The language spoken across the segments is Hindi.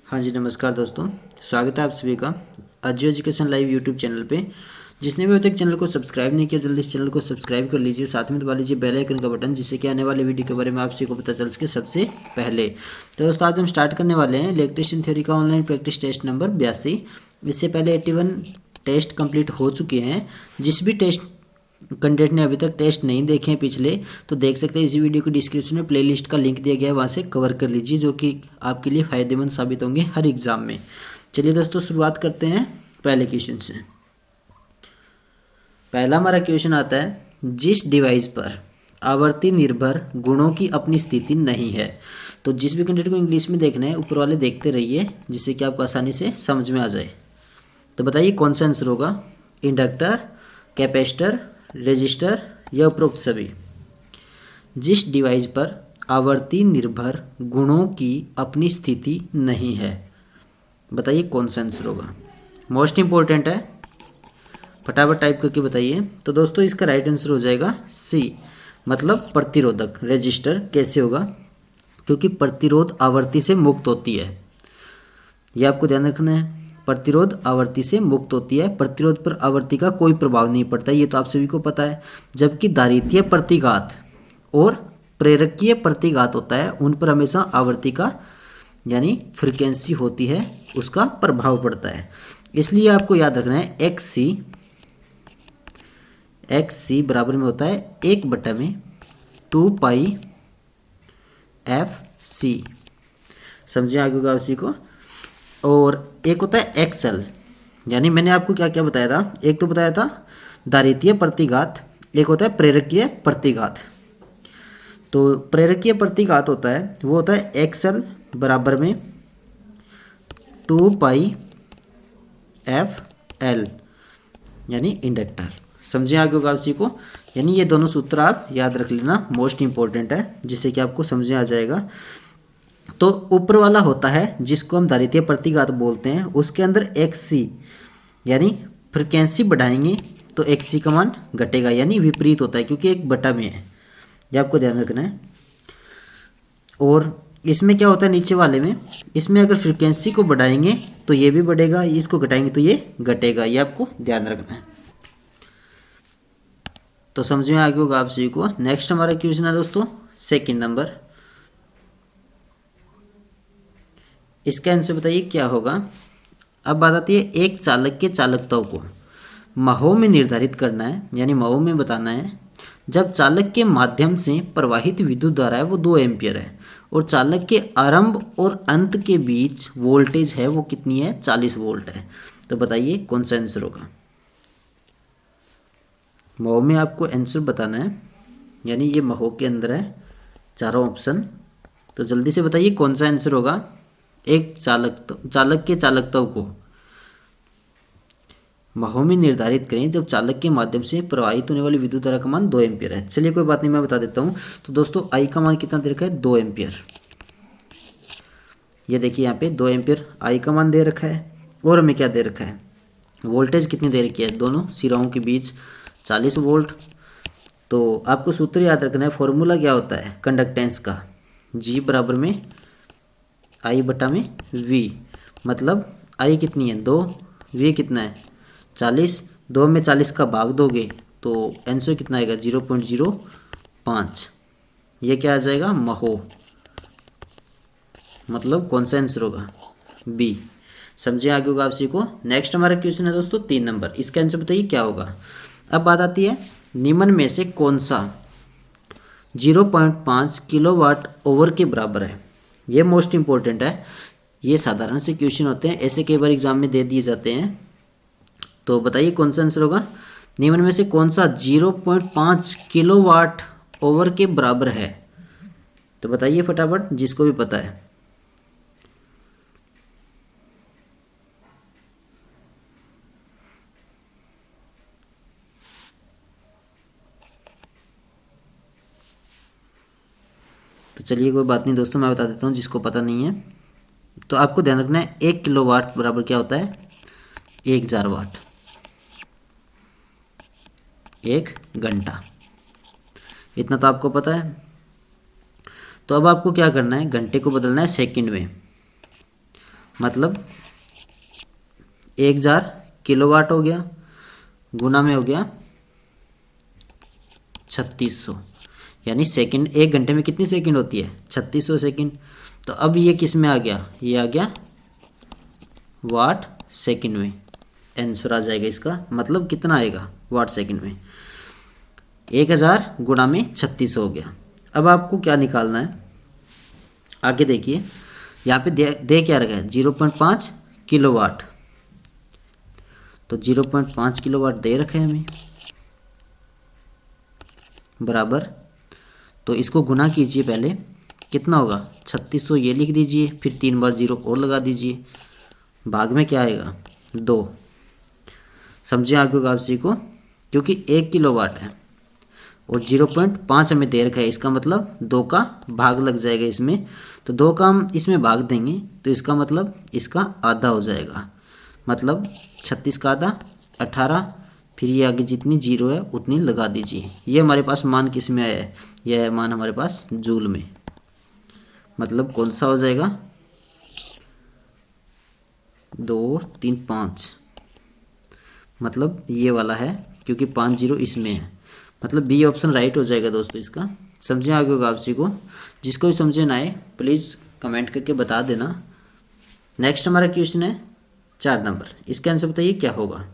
हाँ जी, नमस्कार दोस्तों। स्वागत है आप सभी का Ajju education live YouTube channel पे। जिसने भी अभी तक चैनल को सब्सक्राइब नहीं किया, जल्दी इस चैनल को सब्सक्राइब कर लीजिए, साथ में दबा लीजिए बेल आइकन का बटन, जिससे कि आने वाले वीडियो के बारे में आप सभी को पता चल सके सबसे पहले। तो दोस्तों, आज हम स्टार्ट करने वाले हैं इलेक्ट्रीशियन थ्योरी का ऑनलाइन प्रैक्टिस टेस्ट नंबर 82। इससे पहले 81 टेस्ट कंप्लीट हो चुके हैं। जिस भी टेस्ट कैंडिडेट ने अभी तक टेस्ट नहीं देखे हैं पिछले, तो देख सकते हैं इसी वीडियो के डिस्क्रिप्शन में प्लेलिस्ट का लिंक दिया गया है, वहाँ से कवर कर लीजिए, जो कि आपके लिए फ़ायदेमंद साबित होंगे हर एग्ज़ाम में। चलिए दोस्तों, शुरुआत करते हैं पहले क्वेश्चन से। पहला हमारा क्वेश्चन आता है, जिस डिवाइस पर आवर्ती निर्भर गुणों की अपनी स्थिति नहीं है। तो जिस भी कैंडिडेट को इंग्लिश में देखना है, ऊपर वाले देखते रहिए, जिससे कि आपको आसानी से समझ में आ जाए। तो बताइए कौन सा आंसर होगा, इंडक्टर, कैपेसिटर, रेजिस्टर या उपरोक्त सभी। जिस डिवाइस पर आवर्ती निर्भर गुणों की अपनी स्थिति नहीं है, बताइए कौन सा आंसर होगा। मोस्ट इंपॉर्टेंट है, फटाफट टाइप करके बताइए। तो दोस्तों, इसका राइट आंसर हो जाएगा सी, मतलब प्रतिरोधक। रेजिस्टर कैसे होगा, क्योंकि प्रतिरोध आवर्ती से मुक्त होती है, यह आपको ध्यान रखना है। प्रतिरोध आवर्ती से मुक्त होती है, प्रतिरोध पर आवर्ती का कोई प्रभाव नहीं पड़ता, ये तो आप सभी को पता है। जबकि दारितीय प्रतिघात और प्रेरकीय प्रतिघात होता है, उन पर हमेशा आवर्ती का यानी फ्रीक्वेंसी होती है, उसका प्रभाव पड़ता है। इसलिए आपको याद रखना है एक्स सी बराबर में होता है 1/2π/f(c). समझिए आगे होगा उसी को। और एक होता है एक्सएल, यानी मैंने आपको क्या क्या बताया था, एक तो बताया था दारितीय प्रतिघात, एक होता है प्रेरकीय प्रतिघात। तो प्रेरकीय प्रतिघात होता है, वो होता है एक्सएल बराबर में 2π/f(l), यानी इंडक्टर। समझिए आगे होगा उसी को। यानी ये दोनों सूत्र आप याद रख लेना, मोस्ट इंपॉर्टेंट है, जिससे कि आपको समझ में आ जाएगा। तो ऊपर वाला होता है जिसको हम दारितीय प्रतिघात बोलते हैं, उसके अंदर एक्स सी यानी फ्रिक्वेंसी बढ़ाएंगे तो एक्स सी का मान घटेगा, यानी विपरीत होता है, क्योंकि एक बटा में है, ये आपको ध्यान रखना है। और इसमें क्या होता है, नीचे वाले में, इसमें अगर फ्रिक्वेंसी को बढ़ाएंगे तो ये भी बढ़ेगा, इसको घटाएंगे तो ये घटेगा, ये आपको ध्यान रखना है। तो समझ में आगे होगा आप सभी को। नेक्स्ट हमारा क्वेश्चन है दोस्तों सेकंड नंबर। इसका आंसर बताइए क्या होगा। अब बात आती है, एक चालक के चालकताओं को महो में निर्धारित करना है, यानी महो में बताना है। जब चालक के माध्यम से प्रवाहित विद्युत धारा है वो 2 एम्पियर है, और चालक के आरंभ और अंत के बीच वोल्टेज है वो कितनी है, 40 वोल्ट है। तो बताइए कौन सा आंसर होगा। महो में आपको आंसर बताना है, यानी ये महो के अंदर है चारों ऑप्शन। तो जल्दी से बताइए कौन सा आंसर होगा। एक चालक के चालकताओं को महो में निर्धारित करें जब चालक के माध्यम से प्रवाहित होने वाली विद्युत धारा का मान 2 एम्पियर है। चलिए कोई बात नहीं, मैं बता देता हूँ। तो दोस्तों, आई का मान कितना दे रखा है, 2 एम्पियर। ये देखिए यहाँ पे 2 एम्पियर आई का मान दे रखा है, और हमें क्या दे रखा है, वोल्टेज कितनी दे रखी है, दोनों सिराओं के बीच 40 वोल्ट। तो आपको सूत्र याद रखना है, फॉर्मूला क्या होता है कंडक्टेंस का, जी बराबर में आई बटा में वी। मतलब आई कितनी है 2, वी कितना है 40, 2 में 40 का भाग दोगे तो आंसर कितना आएगा 0.05। ये क्या आ जाएगा महो, मतलब कौन सा आंसर होगा, बी। समझिए आगे होगा आप सभी को। नेक्स्ट हमारा क्वेश्चन है दोस्तों 3 नंबर। इसका आंसर बताइए क्या होगा। अब बात आती है, निम्न में से कौन सा 0.5 किलोवाट ओवर के बराबर है। ये मोस्ट इंपॉर्टेंट है, ये साधारण से क्वेश्चन होते हैं, ऐसे कई बार एग्जाम में दे दिए जाते हैं। तो बताइए कौन सा आंसर होगा। निम्न में से कौन सा 0.5 किलोवाट ओवर के बराबर है। तो बताइए फटाफट, जिसको भी पता है। तो चलिए कोई बात नहीं दोस्तों, मैं बता देता हूँ जिसको पता नहीं है। तो आपको ध्यान रखना है, 1 किलोवाट बराबर क्या होता है, 1000 वाट, 1 घंटा। इतना तो आपको पता है। तो अब आपको क्या करना है, घंटे को बदलना है सेकंड में। मतलब 1000 किलोवाट हो गया, गुना में हो गया 3600, यानी सेकंड, 1 घंटे में कितनी सेकंड होती है? 3600 सेकंड। तो अब ये किस में आ गया? ये आ गया वाट सेकंड में। आंसर आ जाएगा इसका, मतलब कितना आएगा वाट सेकंड में? 1000 गुणा में 3600 हो गया। अब आपको क्या निकालना है, आगे देखिए, यहाँ पे दे क्या रखा है? 0.5 किलोवाट। तो 0.5 किलोवाट दे रखा है हमें, बराबर, तो इसको गुना कीजिए पहले, कितना होगा? 3600 ये लिख दीजिए, फिर 3 बार 0 और लगा दीजिए, भाग में क्या आएगा? 2। समझे आपको काफी को, क्योंकि 1 किलोवाट है और 0.5 हमें दे रखा है, इसका मतलब 2 का भाग लग जाएगा इसमें। तो 2 का हम इसमें भाग देंगे तो इसका मतलब इसका आधा हो जाएगा, मतलब 36 का आधा 18, फिर ये आगे जितनी जीरो है उतनी लगा दीजिए। ये हमारे पास मान किस में आया है? यह मान हमारे पास जूल में, मतलब कौन सा हो जाएगा? 2 3 5, मतलब ये वाला है, क्योंकि 5 जीरो इसमें है, मतलब बी ऑप्शन राइट हो जाएगा दोस्तों इसका। समझे आगे होगा आपसी को? जिसको भी समझे ना आए प्लीज़ कमेंट करके बता देना। नेक्स्ट हमारा क्वेश्चन है 4 नंबर, इसका आंसर बताइए क्या होगा।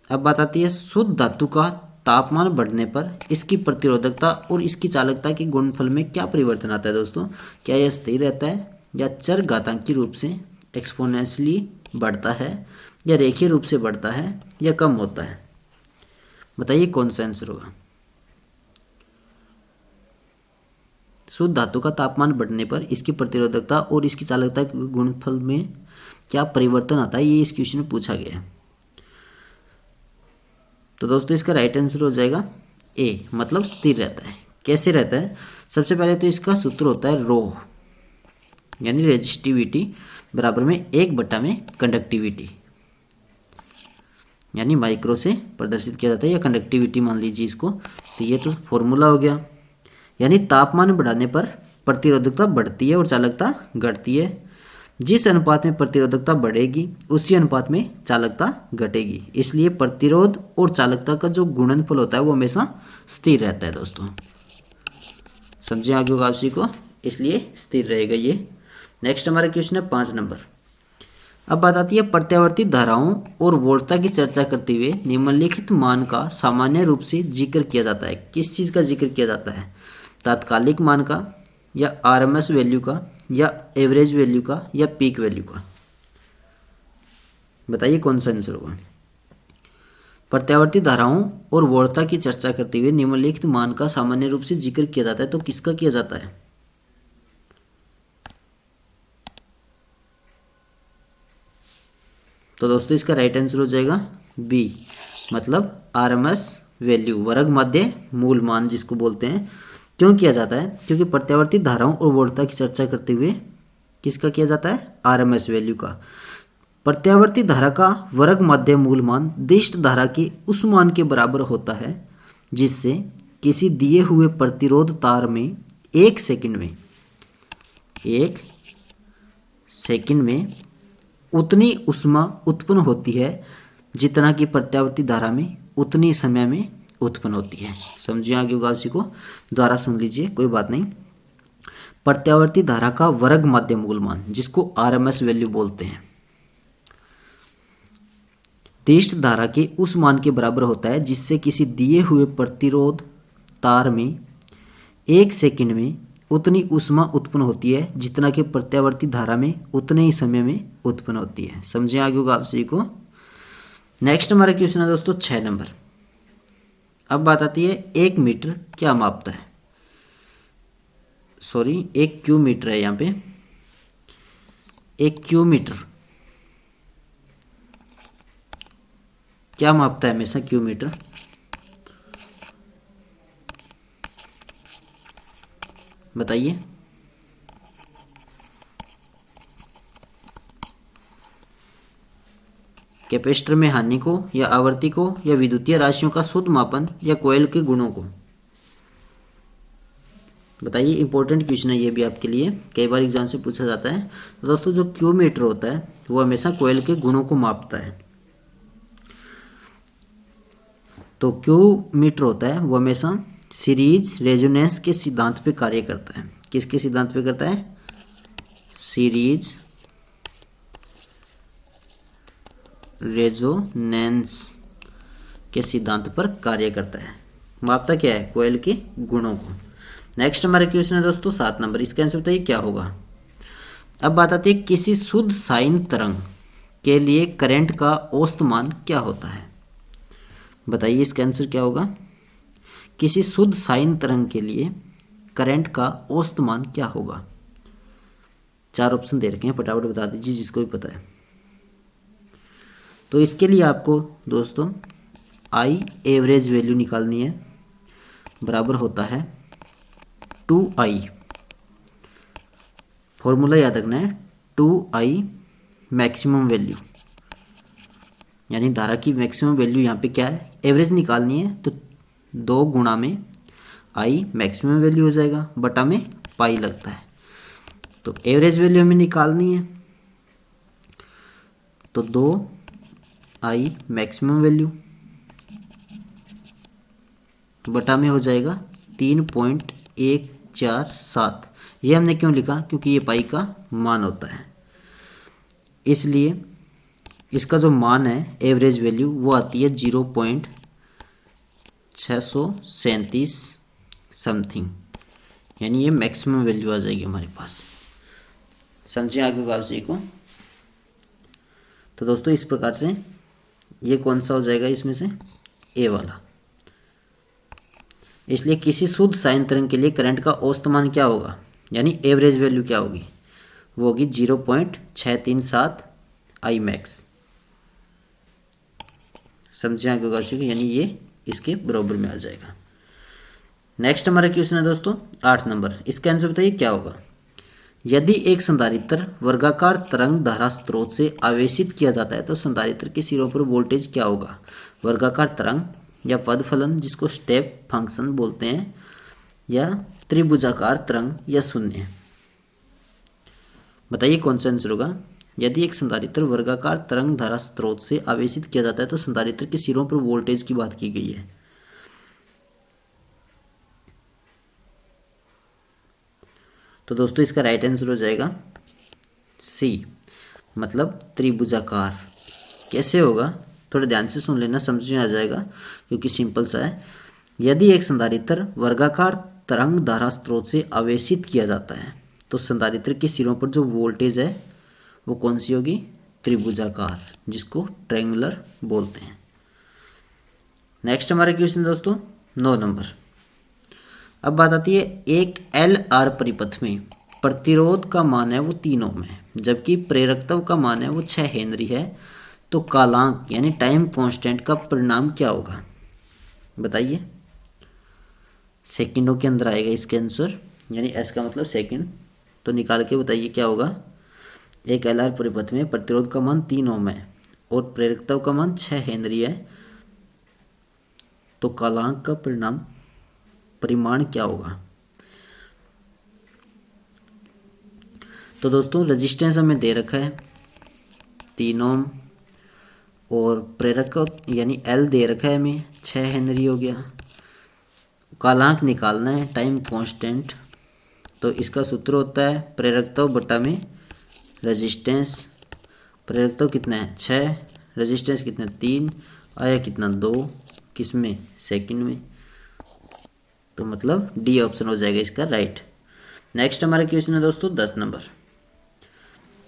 अब बात आती है, शुद्ध धातु का तापमान बढ़ने पर इसकी प्रतिरोधकता और इसकी चालकता के गुणनफल में क्या परिवर्तन आता है दोस्तों? क्या यह स्थिर रहता है, या चर घातांकी रूप से एक्सपोनेंशियली बढ़ता है, या रेखीय रूप से बढ़ता है, या कम होता है? बताइए कौन सा आंसर होगा। शुद्ध धातु का तापमान बढ़ने पर इसकी प्रतिरोधकता और इसकी चालकता के गुणनफल में क्या परिवर्तन आता है, ये इस क्वेश्चन में पूछा गया है। तो दोस्तों इसका राइट आंसर हो जाएगा ए, मतलब स्थिर रहता है। कैसे रहता है? सबसे पहले तो इसका सूत्र होता है रो, यानी रेजिस्टिविटी बराबर में 1 में कंडक्टिविटी, यानी माइक्रो से प्रदर्शित किया जाता है, या कंडक्टिविटी मान लीजिए इसको। तो ये तो फॉर्मूला हो गया, यानी तापमान बढ़ाने पर प्रतिरोधकता बढ़ती है और चालकता घटती है। जिस अनुपात में प्रतिरोधकता बढ़ेगी उसी अनुपात में चालकता घटेगी, इसलिए प्रतिरोध और चालकता का जो गुणनफल होता है वो हमेशा स्थिर रहता है दोस्तों। समझे आगे होगा आपसी को, इसलिए स्थिर रहेगा ये। नेक्स्ट हमारा क्वेश्चन है 5 नंबर। अब बात आती है, प्रत्यावर्ती धाराओं और वोल्टता की चर्चा करते हुए निम्नलिखित मान का सामान्य रूप से जिक्र किया जाता है। किस चीज़ का जिक्र किया जाता है? तात्कालिक मान का, या आरएमएस वैल्यू का, या एवरेज वैल्यू का, या पीक वैल्यू का? बताइए कौन सा आंसर होगा। प्रत्यावर्ती धाराओं और वोल्टता की चर्चा करते हुए निम्नलिखित मान का सामान्य रूप से जिक्र किया जाता है, तो किसका किया जाता है? तो दोस्तों इसका राइट आंसर हो जाएगा बी, मतलब आरएमएस वैल्यू, वर्ग माध्य मूल मान जिसको बोलते हैं। क्यों किया जाता है? क्योंकि प्रत्यावर्ती धाराओं और वोल्टता की चर्चा करते हुए किसका किया जाता है? आरएमएस वैल्यू का। प्रत्यावर्ती धारा का वर्ग माध्य मूल मान दिष्ट धारा के उस मान के बराबर होता है जिससे किसी दिए हुए प्रतिरोध तार में 1 सेकंड में उतनी ऊष्मा उत्पन्न होती है जितना कि प्रत्यावर्ती धारा में उतनी समय में उत्पन्न होती है। समझिए आगे होगा उसी को, दोबारा सुन लीजिए, कोई बात नहीं। प्रत्यावर्ती धारा का वर्ग माध्य मूल मान, जिसको आरएमएस वैल्यू बोलते हैं, दिष्ट धारा के उस मान के बराबर होता है जिससे किसी दिए हुए प्रतिरोध तार में 1 सेकंड में उतनी ऊष्मा उत्पन्न होती है जितना कि प्रत्यावर्ती धारा में उतने ही समय में उत्पन्न होती है। समझे आगे होगा आप सभी को। नेक्स्ट हमारा क्वेश्चन है दोस्तों 6 नंबर। अब बात आती है 1 मीटर क्या मापता है? सॉरी 1 क्यू मीटर है यहाँ पे। 1 क्यू मीटर क्या मापता है हमेशा? क्यू मीटर बताइए। कैपेसिटर में हानि को, या आवर्ती को, या विद्युतीय राशियों का शुद्ध मापन, या कोयल के गुणों को? बताइए, इंपॉर्टेंट क्वेश्चन है ये भी आपके लिए, कई बार एग्जाम से पूछा जाता है। तो दोस्तों जो क्यू मीटर होता है वो हमेशा कोयल के गुणों को मापता है। तो क्यू मीटर होता है वो हमेशा सीरीज रेजोनेंस के सिद्धांत पे कार्य करता है। किसके सिद्धांत पे करता है? सीरीज रेजोनेंस के सिद्धांत पर कार्य करता है। मापता क्या है? कोयल के गुणों को। नेक्स्ट हमारा क्वेश्चन है दोस्तों 7 नंबर, इसका आंसर बताइए क्या होगा। अब बात आती है किसी शुद्ध साइन तरंग के लिए करंट का औसत मान क्या होता है। बताइए इसका आंसर क्या होगा। किसी शुद्ध साइन तरंग के लिए करंट का औसत मान क्या होगा। 4 ऑप्शन दे रखे हैं, फटाफट बता दीजिए जिसको भी पता है। तो इसके लिए आपको दोस्तों आई एवरेज वैल्यू निकालनी है, बराबर होता है 2i। फॉर्मूला याद रखना है 2i मैक्सिमम वैल्यू, यानी धारा की मैक्सिमम वैल्यू यहाँ पे क्या है, एवरेज निकालनी है। तो 2 गुणा में i मैक्सिमम वैल्यू हो जाएगा, बटा में पाई लगता है। तो एवरेज वैल्यू हमें निकालनी है, तो 2i मैक्सिमम वैल्यू बटा में हो जाएगा 3.147। ये हमने क्यों लिखा? क्योंकि ये पाई का मान होता है, इसलिए इसका जो मान है एवरेज वैल्यू वो आती है 0.637 समथिंग, यानी ये मैक्सिमम वैल्यू आ जाएगी हमारे पास। समझिए आगे कागजी को। तो दोस्तों इस प्रकार से ये कौन सा हो जाएगा इसमें से? ए वाला। इसलिए किसी शुद्ध साइन तरंग के लिए करंट का औसत मान क्या होगा, यानी एवरेज वैल्यू क्या होगी, वो होगी 0.637 आई मैक्स। समझे आगे होगा, यानी ये इसके बराबर में आ जाएगा। नेक्स्ट हमारा क्वेश्चन है दोस्तों 8 नंबर, इसका आंसर बताइए क्या होगा। यदि एक संधारित्र वर्गाकार तरंग धारा स्रोत से आवेशित किया जाता है तो संधारित्र के सिरों पर वोल्टेज क्या होगा। वर्गाकार तरंग या पद फलन जिसको स्टेप फंक्शन बोलते हैं, या त्रिभुजाकार तरंग या शून्य। बताइए कौन सा आंसर होगा। यदि एक संधारित्र वर्गाकार तरंग धारा स्रोत से आवेशित किया जाता है तो संधारित्र के सिरों पर वोल्टेज की बात की गई है। तो दोस्तों इसका राइट आंसर हो जाएगा सी, मतलब त्रिभुजाकार। कैसे होगा थोड़ा ध्यान से सुन लेना, समझ में आ जाएगा क्योंकि सिंपल सा है। यदि एक संधारित्र वर्गाकार तरंग धारा स्रोत से आवेशित किया जाता है तो संधारित्र के सिरों पर जो वोल्टेज है वो कौन सी होगी, त्रिभुजाकार, जिसको ट्रायंगुलर बोलते हैं। नेक्स्ट हमारा क्वेश्चन दोस्तों 9 नंबर। अब बात आती है एक LR परिपथ में प्रतिरोध का मान है वो 3 ओम है, जबकि प्रेरकत्व का मान है वो 6 हेनरी है, तो कालांक यानी टाइम कांस्टेंट का परिणाम क्या होगा। बताइए, सेकंडों के अंदर आएगा इसके आंसर, यानी एस का मतलब सेकंड। तो निकाल के बताइए क्या होगा। एक LR परिपथ में प्रतिरोध का मान 3 ओम है और प्रेरकत्व का मान 6 हेनरी है, तो कालांक का परिमाण क्या होगा। तो दोस्तों रेजिस्टेंस हमें दे रखा है 3 ओम और प्रेरकत्व यानी L दे रखा है हमें 6 हेनरी हो गया। कालांक निकालना है टाइम कांस्टेंट, तो इसका सूत्र होता है प्रेरकत्व बटा में रेजिस्टेंस। प्रेरकत्व कितना है 6, रेजिस्टेंस कितना 3, आया कितना 2, किसमें सेकंड में, तो मतलब डी ऑप्शन हो जाएगा इसका राइट। नेक्स्ट हमारा क्वेश्चन है दोस्तों 10 नंबर।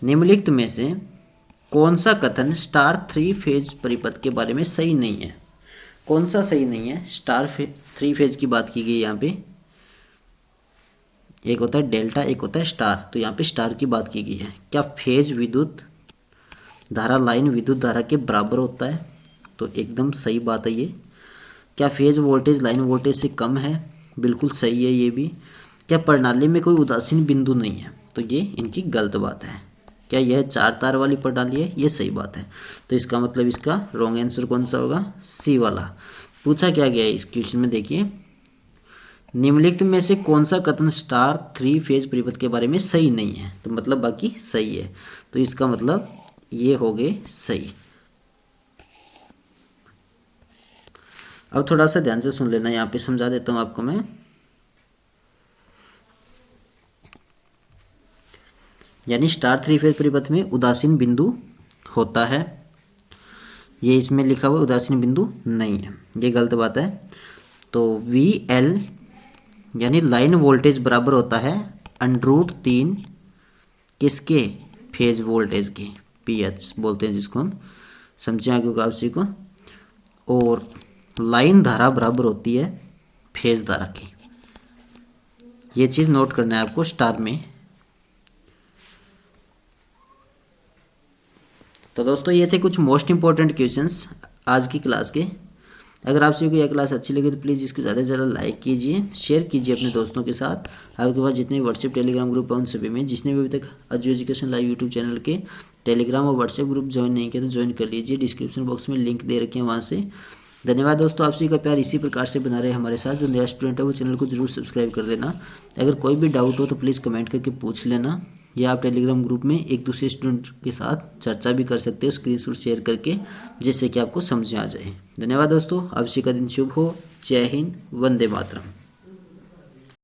निम्नलिखित में से कौन सा कथन स्टार 3 फेज परिपथ के बारे में सही नहीं है। कौन सा सही नहीं है। स्टार 3 फेज की बात की गई यहाँ पे, एक होता है डेल्टा एक होता है स्टार, तो यहाँ पे स्टार की बात की गई है। क्या फेज विद्युत धारा लाइन विद्युत धारा के बराबर होता है, तो एकदम सही बात है ये। क्या फेज वोल्टेज लाइन वोल्टेज से कम है, बिल्कुल सही है ये भी। क्या प्रणाली में कोई उदासीन बिंदु नहीं है, तो ये इनकी गलत बात है। क्या यह 4 तार वाली प्रणाली है, ये सही बात है। तो इसका मतलब इसका रॉन्ग आंसर कौन सा होगा, सी वाला। पूछा क्या गया है इस क्वेश्चन में, देखिए निम्नलिखित में से कौन सा कथन स्टार थ्री फेज परिपथ के बारे में सही नहीं है? तो मतलब बाकी सही है, तो इसका मतलब ये हो गए सही। अब थोड़ा सा ध्यान से सुन लेना, यहाँ पे समझा देता हूँ आपको मैं। यानी स्टार थ्री फेज परिपथ में उदासीन बिंदु होता है, ये इसमें लिखा हुआ उदासीन बिंदु नहीं है, ये गलत बात है। तो वी एल यानी लाइन वोल्टेज बराबर होता है √3 किसके? फेज वोल्टेज के, पीएच बोलते हैं जिसको हम, समझे आगे को आप सी को। और लाइन धारा बराबर होती है फेज धारा की, ये चीज़ नोट करना है आपको स्टार में। तो दोस्तों ये थे कुछ मोस्ट इंपॉर्टेंट क्वेश्चंस आज की क्लास के। अगर आप सभी को यह क्लास अच्छी लगी तो प्लीज़ इसको ज़्यादा से ज़्यादा लाइक कीजिए, शेयर कीजिए अपने दोस्तों के साथ। आपके पास जितने व्हाट्सएप टेलीग्राम ग्रुप है उन सभी में, जिसने भी अभी तक अजू एजुकेशन लाइव यूट्यूब चैनल के टेलीग्राम और व्हाट्सएप ग्रुप ज्वाइन नहीं किया तो ज्वाइन कर लीजिए, डिस्क्रिप्शन बॉक्स में लिंक दे रखे हैं वहाँ से। धन्यवाद दोस्तों, आप सभी का प्यार इसी प्रकार से बना रहे हमारे साथ। जो नया स्टूडेंट है वो चैनल को जरूर सब्सक्राइब कर देना। अगर कोई भी डाउट हो तो प्लीज़ कमेंट करके पूछ लेना, या आप टेलीग्राम ग्रुप में एक दूसरे स्टूडेंट के साथ चर्चा भी कर सकते हो स्क्रीनशॉट शेयर करके, जिससे कि आपको समझ में आ जाए। धन्यवाद दोस्तों, आप सभी का दिन शुभ हो। जय हिंद, वंदे मातरम।